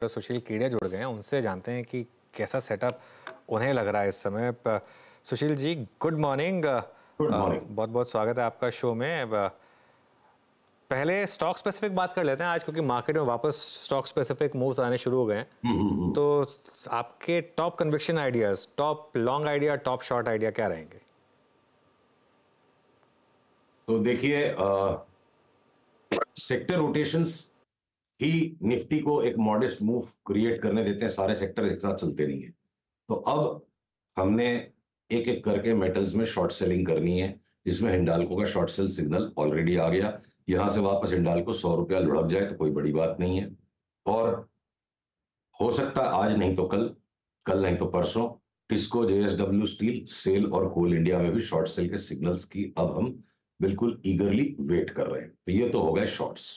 तो सुशील कीड़े जुड़ गए हैं, उनसे जानते हैं कि कैसा सेटअप उन्हें लग रहा है इस समय। Sushil ji, good morning. Good morning. बहुत बहुत स्वागत है आपका शो में। पहले स्टॉक स्पेसिफिक बात कर लेते हैं आज, क्योंकि मार्केट में वापस स्टॉक स्पेसिफिक मूव्स आने शुरू हो गए हैं। तो आपके top conviction ideas, top long idea, top short idea क्या रहेंगे? तो देखिए, सेक्टर रोटेशंस ही निफ्टी को एक मॉडेस्ट मूव क्रिएट करने देते हैं। सारे सेक्टर एक साथ चलते नहीं है। तो अब हमने एक एक करके मेटल्स में शॉर्ट सेलिंग करनी है, जिसमें हिंडाल्को का शॉर्ट सेल सिग्नल ऑलरेडी आ गया। यहां से वापस हिंडाल्को 100 रुपया लुढ़क जाए तो कोई बड़ी बात नहीं है। और हो सकता है आज नहीं तो कल, कल नहीं तो परसों टिस्को, जेएसडब्ल्यू स्टील, सेल और कोल इंडिया में भी शॉर्ट सेल के सिग्नल्स की अब हम बिल्कुल ईगरली वेट कर रहे हैं। तो ये तो हो गए शॉर्ट्स।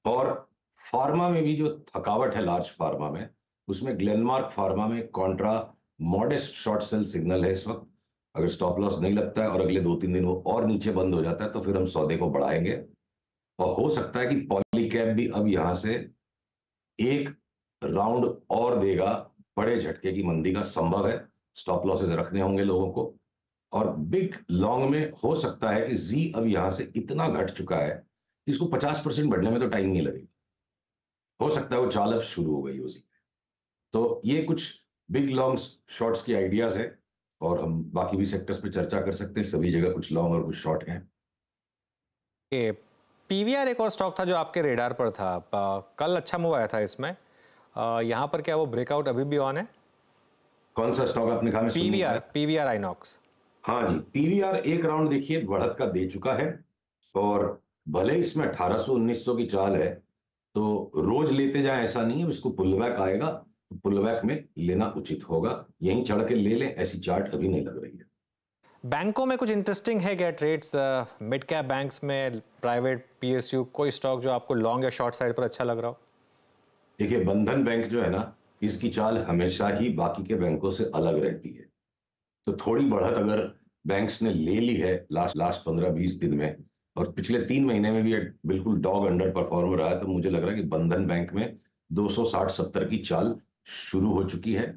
और फार्मा में भी जो थकावट है लार्ज फार्मा में, उसमें ग्लेनमार्क फार्मा में Contra modest short cell signal है इस वक्त। अगर स्टॉप लॉस नहीं लगता है और अगले 2-3 दिन वो और नीचे बंद हो जाता है तो फिर हम सौदे को बढ़ाएंगे। और हो सकता है कि पॉलीकैब भी अब यहां से एक राउंड और देगा। बड़े झटके की मंदी का संभव है। स्टॉप लॉसेस रखने होंगे लोगों को। और बिग लॉन्ग में हो सकता है कि जी अब यहां से इतना घट चुका है कि इसको 50% बढ़ने में तो टाइम नहीं लगेगा। हो सकता है वो चाल अब शुरू हो गई हो जी। तो ये कुछ बिग लॉन्ग शॉर्ट्स की आइडियाज है। और हम बाकी भी सेक्टर्स पे चर्चा कर सकते हैं। सभी जगह कुछ लॉन्ग और कुछ शॉर्ट हैं। पीवीआर एक और स्टॉक था जो आपके रेडार पर था। कल अच्छा मूव आया था इसमें। यहाँ पर क्या वो ब्रेकआउट अभी भी ऑन है? कौन सा स्टॉक आपने कहा? मैं सुन नहीं पीवीआर पाया। पीवीआर आइनॉक्स। हाँ जी, पीवीआर एक राउंड देखिए बढ़त का दे चुका है। और भले इसमें 1800-1900 की चाल है, तो रोज लेते जाए ऐसा नहीं है। उसको पुलबैक आएगा तो पुलबैक में लेना उचित होगा। यहीं चढ़ के ले लें, ऐसी चार्ट अभी नहीं लग रही है। बैंकों में कुछ इंटरेस्टिंग है क्या ट्रेड्स? मिड कैप बैंक्स में, प्राइवेट पीएसयू, कोई स्टॉक जो आपको लॉन्ग या शॉर्ट साइड पर अच्छा लग रहा हो? देखिए, बंधन बैंक जो है ना, इसकी चाल हमेशा ही बाकी के बैंकों से अलग रहती है। तो थोड़ी बढ़त अगर बैंक्स ने ले ली है लास्ट लास्ट 15-20 दिन में, और पिछले 3 महीने में भी एक बिल्कुल डॉग अंडर परफॉर्म रहा है, तो मुझे लग रहा है कि बंधन बैंक में 260-70 की चाल शुरू हो चुकी है।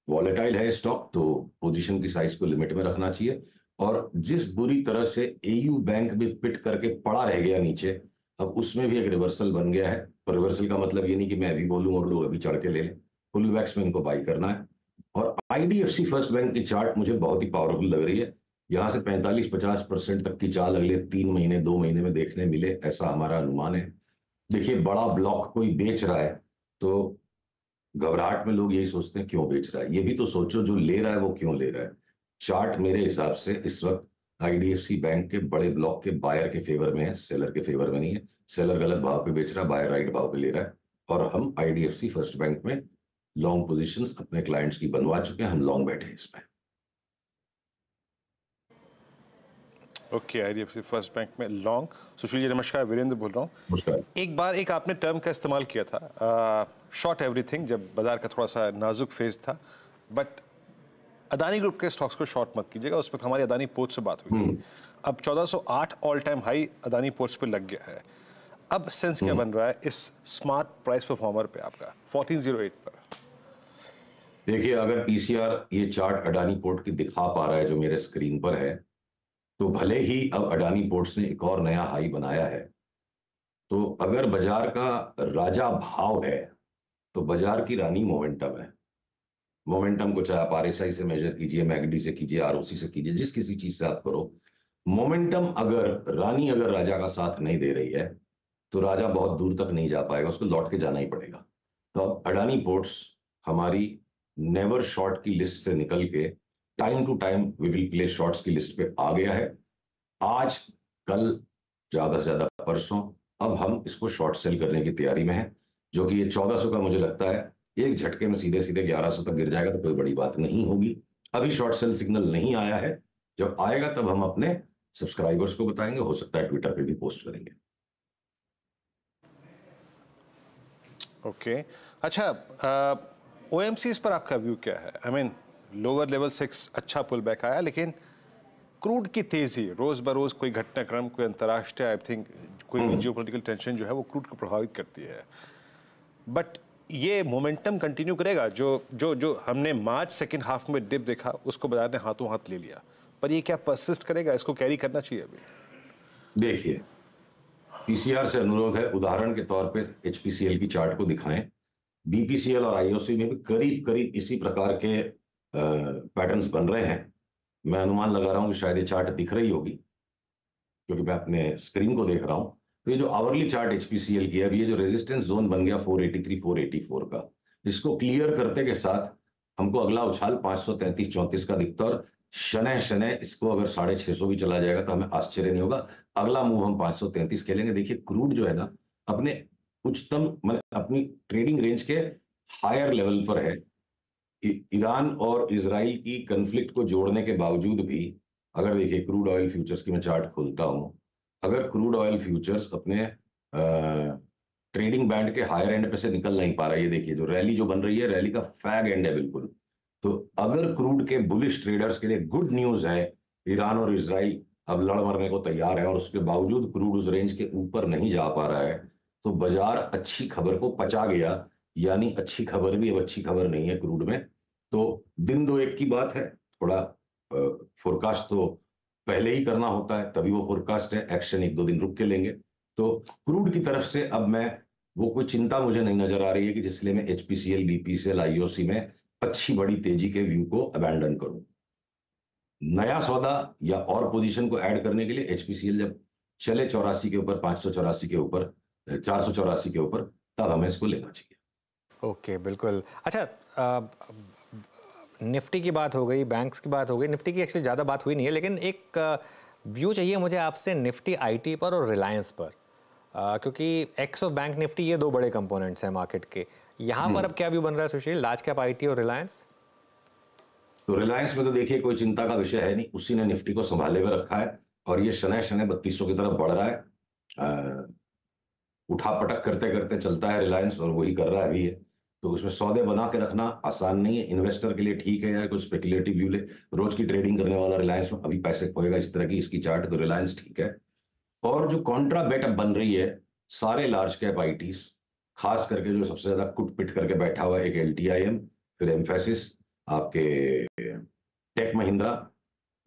वॉलेटाइल है स्टॉक, तो पोजीशन की साइज को लिमिट में रखना चाहिए। और जिस बुरी तरह से एयू बैंक भी पिट करके पड़ा रह गया नीचे, अब उसमें भी एक रिवर्सल बन गया है। पर रिवर्सल का मतलब ये नहीं कि मैं अभी बोलूं और लोग अभी चढ़ के ले लें। फुल बैक्स में इनको बाई करना है। और आईडीएफसी फर्स्ट बैंक की चार्ट मुझे बहुत ही पावरफुल लग रही है। यहां से 45-50% तक की चाल अगले 3 महीने 2 महीने में देखने मिले, ऐसा हमारा अनुमान है। देखिए, बड़ा ब्लॉक कोई बेच रहा है तो घबराहट में लोग यही सोचते हैं क्यों बेच रहा है। ये भी तो सोचो जो ले रहा है वो क्यों ले रहा है। चार्ट मेरे हिसाब से इस वक्त आईडीएफसी बैंक के बड़े ब्लॉक के बायर के फेवर में है, सेलर के फेवर में नहीं है। सेलर गलत भाव पे बेच रहा है, बायर राइट भाव पे ले रहा है। और हम आईडीएफसी फर्स्ट बैंक में लॉन्ग पोजीशंस अपने क्लाइंट्स की बनवा चुके हैं। हम लॉन्ग बैठे हैं इसमें। ओके, आईडीएफसी फर्स्ट बैंक में लॉन्ग। सुशील जी नमस्कार, वीरेंद्र बोल रहा हूँ। नमस्कार। एक बार एक आपने टर्म का इस्तेमाल किया था, शॉर्ट एवरीथिंग, जब बाजार का थोड़ा सा नाजुक फेज था। बट अदानी ग्रुप के स्टॉक्स को शॉर्ट मत कीजिएगा। उस वक्त हमारी अदानी पोर्ट्स से बात हुई थी। अब 1408 all time high Adani ports पे लग गया है। अब सेंस क्या बन रहा है इस स्मार्ट प्राइस परफॉर्मर पे आपका 1408 पर? देखिए, अगर पीसीआर ये चार्ट अडानी पोर्ट की दिखा पा रहा है जो मेरे स्क्रीन पर है, तो भले ही अब अडानी पोर्ट्स ने एक और नया हाई बनाया है, तो अगर बाजार का राजा भाव है तो बाजार की रानी मोमेंटम है। मोमेंटम को चाहे आप आरएसआई से मेजर कीजिए, मैगडी से कीजिए, आरओसी से कीजिए, जिस किसी चीज से आप करो, मोमेंटम अगर रानी अगर राजा का साथ नहीं दे रही है तो राजा बहुत दूर तक नहीं जा पाएगा, उसको लौट के जाना ही पड़ेगा। तो अब अडानी पोर्ट्स हमारी नेवर शॉर्ट की लिस्ट से निकल के time to time we will play shorts की लिस्ट पे आ गया है। आज, कल, ज्यादा से ज्यादा परसों, अब हम इसको शॉर्ट सेल करने की तैयारी में है। जो कि ये 1400 का मुझे लगता है एक झटके में सीधे सीधे 1100 तक गिर जाएगा तो कोई बड़ी बात नहीं होगी। अभी शॉर्ट सेल सिग्नल नहीं आया है। जब आएगा तब हम अपने सब्सक्राइबर्स को बताएंगे। हो सकता है ट्विटर पे भी पोस्ट करेंगे। ओके, अच्छा, ओएमसीज पर आपका व्यू क्या है? आई मीन, लोअर लेवल 6 अच्छा पुल बैक आया, लेकिन क्रूड की तेजी रोज बरोज, कोई घटनाक्रम, कोई अंतर्राष्ट्रीय, आई थिंक कोई भी जियोपॉलिटिकल टेंशन जो है वो क्रूड को प्रभावित करती है। बट ये मोमेंटम कंटिन्यू करेगा? जो जो जो हमने मार्च सेकंड हाफ में डिप देखा उसको बाजार ने हाथों हाथ ले लिया, पर ये क्या परसिस्ट करेगा? इसको कैरी करना चाहिए अभी? देखिए, पीसीआर से अनुरोध है, उदाहरण के तौर पे एचपीसीएल की चार्ट को दिखाएं। बीपीसीएल और आईओसी में भी करीब करीब इसी प्रकार के पैटर्न्स बन रहे हैं। मैं अनुमान लगा रहा हूं कि शायद ये चार्ट दिख रही होगी, क्योंकि मैं अपने स्क्रीन को देख रहा हूं। तो ये जो आवरली चार्ट एचपीसीएल की है, अभी ये जो रेजिस्टेंस जोन बन गया 483 484 का, इसको क्लियर करते के साथ हमको अगला उछाल 533 34 का दिखता है। और शनय शनय इसको अगर 650 भी चला जाएगा तो हमें आश्चर्य नहीं होगा। अगला मूव हम 533 खेलेंगे। देखिए, क्रूड जो है ना, अपने उच्चतम मतलब अपनी ट्रेडिंग रेंज के हायर लेवल पर है। ईरान और इजराइल की कन्फ्लिक्ट को जोड़ने के बावजूद भी, अगर देखिए क्रूड ऑयल फ्यूचर्स की मैं चार्ट खोलता हूं, अगर क्रूड ऑयल फ्यूचर्स अपने ट्रेडिंग बैंड के हायर एंड पे से निकल नहीं पा रहा है, ये देखिए जो रैली जो बन रही है, रैली का फैग एंड है बिल्कुल। तो अगर क्रूड के बुलिश ट्रेडर्स के लिए गुड न्यूज है, ईरान और इजराइल अब लड़ मरने को तैयार है और उसके बावजूद क्रूड उस रेंज के ऊपर नहीं जा पा रहा है, तो बाजार अच्छी खबर को पचा गया। यानी अच्छी खबर भी अब अच्छी खबर नहीं है क्रूड में। तो दिन दो एक की बात है, थोड़ा फोरकास्ट तो पहले ही करना होता है, तभी वो फोरकास्ट है। एक्शन एक दो दिन रुक के लेंगे। तो क्रूड की तरफ से अब मैं वो कोई चिंता मुझे नहीं नजर आ रही है कि जिसलिए मैं एचपीसीएल बीपीसीएल आईओसी में अच्छी बड़ी तेजी के व्यू को अबैंडन करूं। नया सौदा या और पोजीशन को ऐड करने के लिए एचपीसीएल जब चले 84 के ऊपर, 584 के ऊपर, 484 के ऊपर, तब हमें इसको लेना चाहिए। ओके, बिल्कुल। अच्छा, निफ्टी की बात हो गई, बैंक्स की बात हो गई, निफ्टी की एक्चुअली ज़्यादा बात हुई नहीं है, लेकिन एक व्यू चाहिए मुझे आपसे निफ्टी आईटी पर और रिलायंस पर, क्योंकि एक्स ऑफ बैंक निफ्टी ये दो बड़े कंपोनेंट्स हैं मार्केट के। यहाँ पर अब क्या व्यू बन रहा है सुशील, लार्ज कैप आईटी और रिलायंस? तो रिलायंस में तो देखिए कोई चिंता का विषय है नहीं, उसी ने निफ्टी को संभाले हुए रखा है और ये शनय शनय 3200 की तरफ बढ़ रहा है। उठा पटक करते करते चलता है रिलायंस, और वही कर रहा है अभी है। तो उसमें सौदे बना के रखना आसान नहीं है। इन्वेस्टर के लिए ठीक है, या कोई स्पेकुलेटिव व्यू ले, रोज की ट्रेडिंग करने वाला रिलायंस में अभी पैसे खोएगा इस तरह की इसकी चार्ट, तो रिलायंस ठीक है। और जो कॉन्ट्रा बेट अब बन रही है, सारे लार्ज कैप आईटीज, खास करके जो सबसे ज्यादा कुट पिट करके बैठा हुआ है, एक एलटीआईएम, फिर एम्फेसिस, आपके टेक महिंद्रा,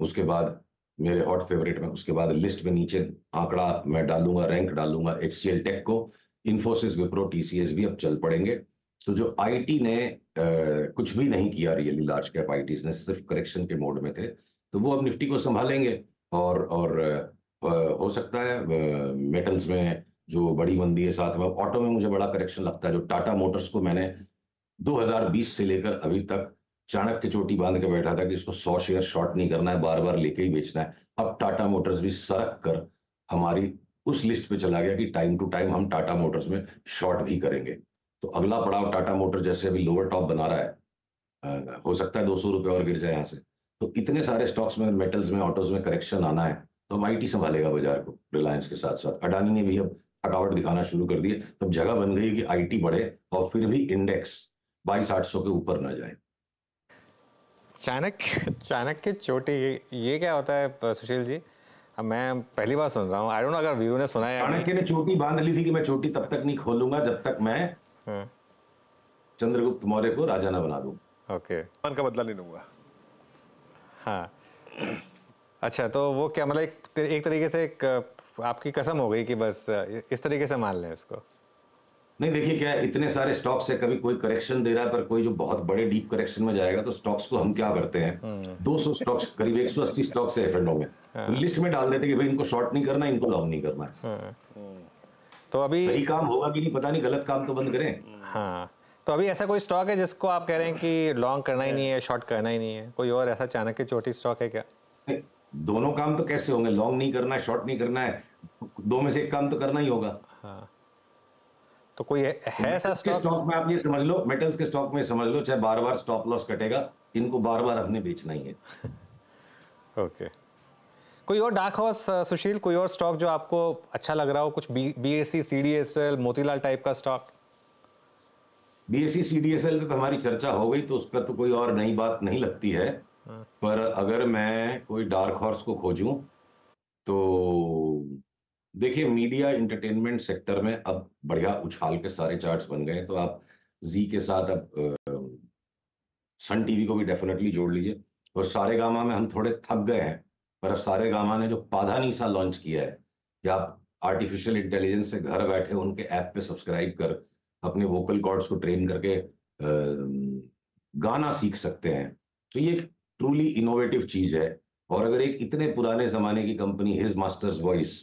उसके बाद मेरे हॉट फेवरेट में, उसके बाद लिस्ट में नीचे आंकड़ा मैं डालूंगा, रैंक डालूंगा एचसीएल टेक को, इन्फोसिस, विप्रो, टीसीएस भी अब चल पड़ेंगे। तो जो आईटी ने कुछ भी नहीं किया रियली, लार्ज कैप आईटीज ने सिर्फ करेक्शन के मोड में थे, तो वो अब निफ्टी को संभालेंगे। और हो सकता है मेटल्स में जो बड़ी मंदी है, साथ में ऑटो में मुझे बड़ा करेक्शन लगता है। जो टाटा मोटर्स को मैंने 2020 से लेकर अभी तक चाणक्य चोटी बांध के बैठा था कि इसको 100 शेयर शॉर्ट नहीं करना है, बार बार लेके ही बेचना है, अब टाटा मोटर्स भी सरक कर हमारी उस लिस्ट पे चला गया कि टाइम टू टाइम हम टाटा मोटर्स में शॉर्ट भी करेंगे। तो अगला पड़ाव टाटा मोटर्स जैसे अभी लोअर टॉप बना रहा है, हो सकता है 200 रुपए और गिर जाए यहाँ से। तो इतने सारे स्टॉक्स में, मेटल्स में, ऑटोज में करेक्शन आना है, तो हम आईटी संभालेगा बाजार को रिलायंस के साथ साथ। अडानी ने भी अब थकावट दिखाना शुरू कर दी है, तब जगह बन गई कि आईटी बढ़े और फिर भी इंडेक्स 22,800 के ऊपर ना जाए। चाणक्य चोटी, ये क्या होता है सुशील जी? अब मैं पहली बार सुन रहा हूँ। आई डोंट नो अगर वीरू ने सुना है। चाणक्य ने चोटी बांध ली थी कि मैं चोटी तब तक नहीं खोलूंगा जब तक मैं चंद्रगुप्त मौर्य को राजा ना बना दूं। ओके, मन का बदला नहीं लूंगा। हाँ। अच्छा, तो वो क्या मतलब एक तरीके से आपकी कसम हो गई कि बस इस तरीके से मान लें इसको? नहीं, देखिए क्या है, इतने सारे स्टॉक्स है, कभी कोई करेक्शन दे रहा है, पर कोई जो बहुत बड़े डीप करेक्शन में जाएगा, तो स्टॉक्स को हम क्या करते हैं, 200 स्टॉक्स, करीब 180 स्टॉक्स है एफ&ओ में, तो लिस्ट में डाल देते कि भाई इनको शॉर्ट नहीं करना है, इनको लॉन्ग नहीं करना है। तो अभी सही काम होगा कि नहीं पता नहीं, गलत काम तो बंद करें। हाँ, तो अभी ऐसा कोई स्टॉक है जिसको आप कह रहे हैं कि लॉन्ग करना ही नहीं है, शॉर्ट करना ही नहीं है? कोई और ऐसा चाणक्य चोटी स्टॉक है क्या? दोनों काम तो कैसे होंगे? लॉन्ग नहीं करना है, शॉर्ट नहीं करना है, दो में से एक काम तो करना ही होगा। हाँ, तो कोई है ऐसा स्टॉक में आप ये समझ लो, मेटल्स के स्टॉक में समझ लो, चाहे बार बार स्टॉप लॉस कटेगा, इनको बार बार अपने बेचना ही है। ओके, कोई और डार्क हॉर्स सुशील, कोई और स्टॉक जो आपको अच्छा लग रहा हो? कुछ बीएसई, सीडीएसएल, मोतीलाल टाइप का स्टॉक? बीएसई सीडीएसएल पे तो हमारी चर्चा हो गई, तो उस पर तो कोई और नई बात नहीं लगती है। पर अगर मैं कोई डार्क हॉर्स को खोजूं, तो देखिए मीडिया एंटरटेनमेंट सेक्टर में अब बढ़िया उछाल के सारे चार्ट्स बन गए, तो आप जी के साथ अब सन टीवी को भी डेफिनेटली जोड़ लीजिए। और सारेगामा में हम थोड़े थक गए हैं, पर अब सारेगामा ने जो पाधानीसा लॉन्च किया है कि आप आर्टिफिशियल इंटेलिजेंस से घर बैठे उनके ऐप पे सब्सक्राइब कर अपने वोकल कॉर्ड्स को ट्रेन करके गाना सीख सकते हैं, तो ये ट्रूली इनोवेटिव चीज है। और अगर एक इतने पुराने जमाने की कंपनी हिज मास्टर्स वॉइस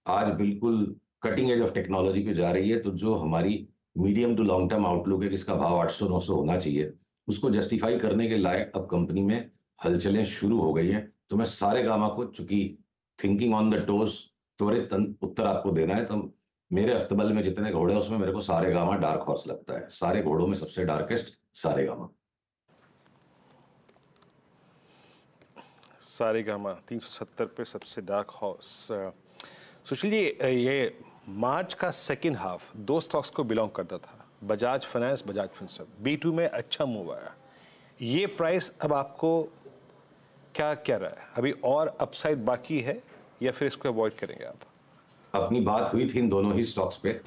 आज बिल्कुल कटिंग एज ऑफ टेक्नोलॉजी पे जा रही है, तो जो हमारी medium to long term outlook है जिसका भाव 800-900 होना चाहिए, उसको जस्टिफाई करने के लायक अब कंपनी में हलचलें शुरू हो गई हैं। तो मैं सारेगामा को, चूंकि थिंकिंग ऑन द टोज, त्वरित उत्तर आपको देना है, तो मेरे अस्तबल में जितने घोड़े उसमें मेरे को सारेगामा डार्क हॉर्स लगता है। सारे घोड़ों में सबसे डार्केस्ट सारेगामा। सारेगामा 370 पे सबसे डार्क हॉर्स। सुशील जी, ये मार्च का सेकेंड हाफ दो स्टॉक्स को बिलोंग करता था, Bajaj finance, Bajaj Finserv. B2 में अच्छा मूव आया। ये प्राइस अब आपको क्या कह रहा है? अभी और अपसाइड बाकी है या फिर इसको अवॉइड करेंगे आप? अपनी बात हुई थी इन दोनों ही स्टॉक्स पे,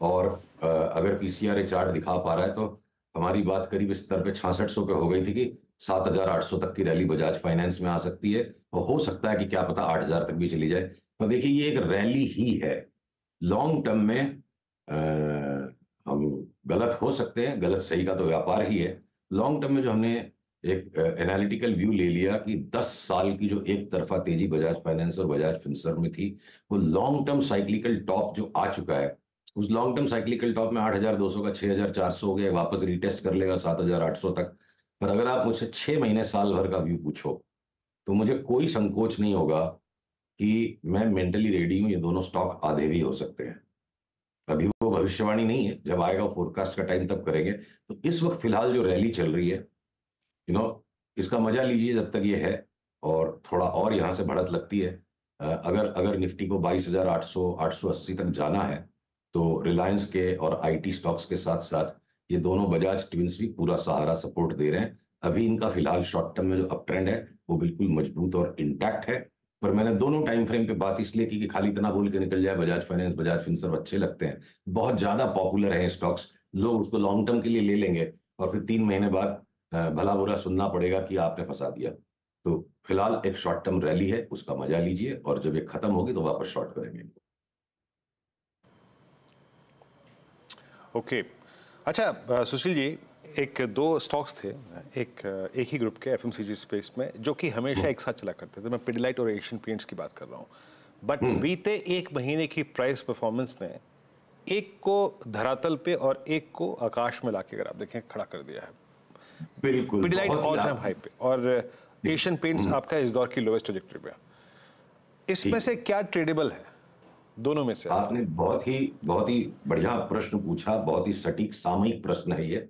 और अगर पीसीआर चार्ट दिखा पा रहा है तो हमारी बात करीब इस स्तर पे 6600 पे हो गई थी कि 7800 तक की रैली बजाज फाइनेंस में आ सकती है, और हो सकता है कि क्या पता 8000 तक भी चली जाए। तो देखिए, ये एक रैली ही है। लॉन्ग टर्म में हम गलत हो सकते हैं, गलत सही का तो व्यापार ही है। लॉन्ग टर्म में जो हमने एक एनालिटिकल व्यू ले लिया कि 10 साल की जो एक तरफा तेजी बजाज फाइनेंस और बजाज फिनसर्व में थी, वो लॉन्ग टर्म साइक्लिकल टॉप जो आ चुका है, उस लॉन्ग टर्म साइक्लिकल टॉप में 8200 का 6400 हो गया, वापस रिटेस्ट कर लेगा 7800 तक। पर अगर आप मुझसे 6 महीने साल भर का व्यू पूछो, तो मुझे कोई संकोच नहीं होगा कि मैं मेंटली रेडी हूं, ये दोनों स्टॉक आधे भी हो सकते हैं। अभी वो भविष्यवाणी नहीं है, जब आएगा फोरकास्ट का टाइम तब करेंगे। तो इस वक्त फिलहाल जो रैली चल रही है, इसका मजा लीजिए जब तक ये है, और थोड़ा और यहां से बढ़त लगती है। अगर अगर निफ्टी को 22,800 880 तक जाना है, तो रिलायंस के और आईटी स्टॉक्स के साथ साथ ये दोनों बजाज ट्विंस भी पूरा सहारा सपोर्ट दे रहे हैं। अभी इनका फिलहाल शॉर्ट टर्म में जो अप ट्रेंड है वो बिल्कुल मजबूत और इंटैक्ट है। पर मैंने दोनों टाइम फ्रेम पे बात इसलिए की कि खाली इतना बोल के निकल जाए बजाज फाइनेंस, बजाज फिनसर्व अच्छे लगते हैं, बहुत ज्यादा पॉपुलर है स्टॉक्स, लोग उसको लॉन्ग टर्म के लिए ले लेंगे, और फिर 3 महीने बाद भला बुरा सुनना पड़ेगा कि आपने फंसा दिया। तो फिलहाल एक शॉर्ट टर्म रैली है, उसका मजा लीजिए, और जब ये खत्म होगी तो वापस शॉर्ट करेंगे। ओके। अच्छा सुशील जी, एक दो स्टॉक्स थे एक ही ग्रुप के एफएमसीजी स्पेस में जो कि हमेशा एक साथ चला करते थे। मैं पिडिलाइट और एशियन पेंट्स की बात कर रहा हूँ। बट बीते एक महीने की प्राइस परफॉर्मेंस ने एक को धरातल पे और एक को आकाश में लाके, अगर आप देखें, खड़ा कर दिया है। बिल्कुल, पिडिलाइट ऑल टाइम हाई पे और एशियन पेंट्स आपका इस दौर की लोएस्ट ट्रैजेक्टरी पे। इसमें से क्या ट्रेडेबल है दोनों में से? आपने बहुत ही बढ़िया प्रश्न पूछा, बहुत ही सटीक सामयिक प्रश्न है ये।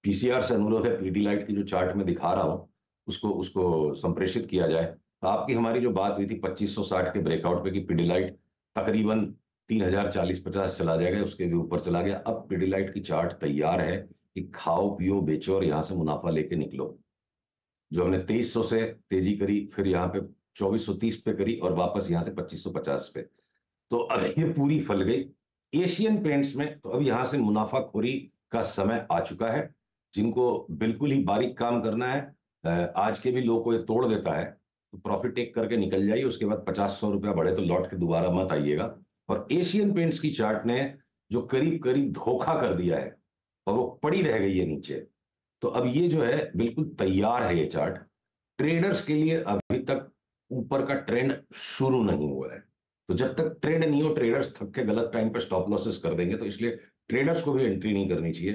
पीसीआर से अनुरोध है पिडिलाइट की जो चार्ट में दिखा रहा हूं उसको उसको संप्रेषित किया जाए। तो आपकी हमारी जो बात हुई थी 2560 के ब्रेकआउट पे कि पिडिलाइट तकरीबन 3040-50 चला जाएगा, उसके भी ऊपर चला गया। अब पिडिलाइट की चार्ट तैयार है कि खाओ पियो बेचो और यहां से मुनाफा लेके निकलो। जो हमने 2300 से तेजी करी, फिर यहाँ पे 2430 पे करी, और वापस यहां से 2550 पे, तो अब ये पूरी फल गई। एशियन पेंट्स में तो अब यहां से मुनाफाखोरी का समय आ चुका है। जिनको बिल्कुल ही बारीक काम करना है, आज के भी लो को ये तोड़ देता है, तो प्रॉफिट टेक करके निकल जाइए। उसके बाद 50-100 रुपया बढ़े तो लौट के दोबारा मत आइएगा। और एशियन पेंट्स की चार्ट ने जो करीब करीब धोखा कर दिया है, और वो पड़ी रह गई है नीचे, तो अब ये जो है बिल्कुल तैयार है ये चार्ट ट्रेडर्स के लिए। अभी तक ऊपर का ट्रेंड शुरू नहीं हुआ है, तो जब तक ट्रेंड नहीं हो, ट्रेडर्स थक के गलत टाइम पे स्टॉप लॉसेस कर देंगे, तो इसलिए ट्रेडर्स को भी एंट्री नहीं करनी चाहिए।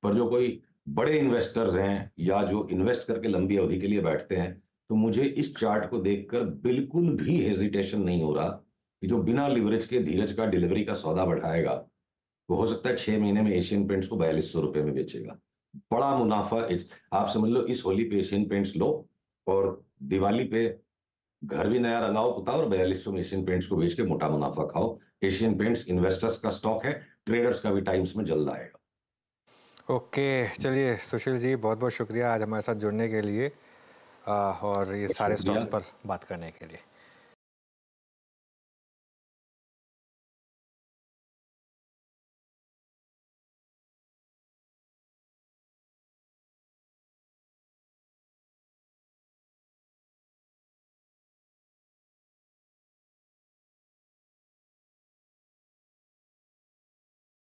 पर जो कोई बड़े इन्वेस्टर्स हैं या जो इन्वेस्ट करके लंबी अवधि के लिए बैठते हैं, तो मुझे इस चार्ट को देखकर बिल्कुल भी हेजिटेशन नहीं हो रहा कि जो बिना लिवरेज के धीरज का डिलीवरी का सौदा बढ़ाएगा, वो हो सकता है 6 महीने में एशियन पेंट्स को 4200 रुपए में बेचेगा। बड़ा मुनाफा आप समझ लो, इस होली पे एशियन पेंट्स लो, और दिवाली पे घर भी नया रंगाओ पुताओ, और 4200 में एशियन पेंट्स को बेच के मोटा मुनाफा खाओ। एशियन पेंट्स इन्वेस्टर्स का स्टॉक है, ट्रेडर्स का भी टाइम्स में जल्द आएगा। ओके, चलिए सुशील जी, बहुत बहुत शुक्रिया आज हमारे साथ जुड़ने के लिए और ये सारे स्टॉक्स पर बात करने के लिए।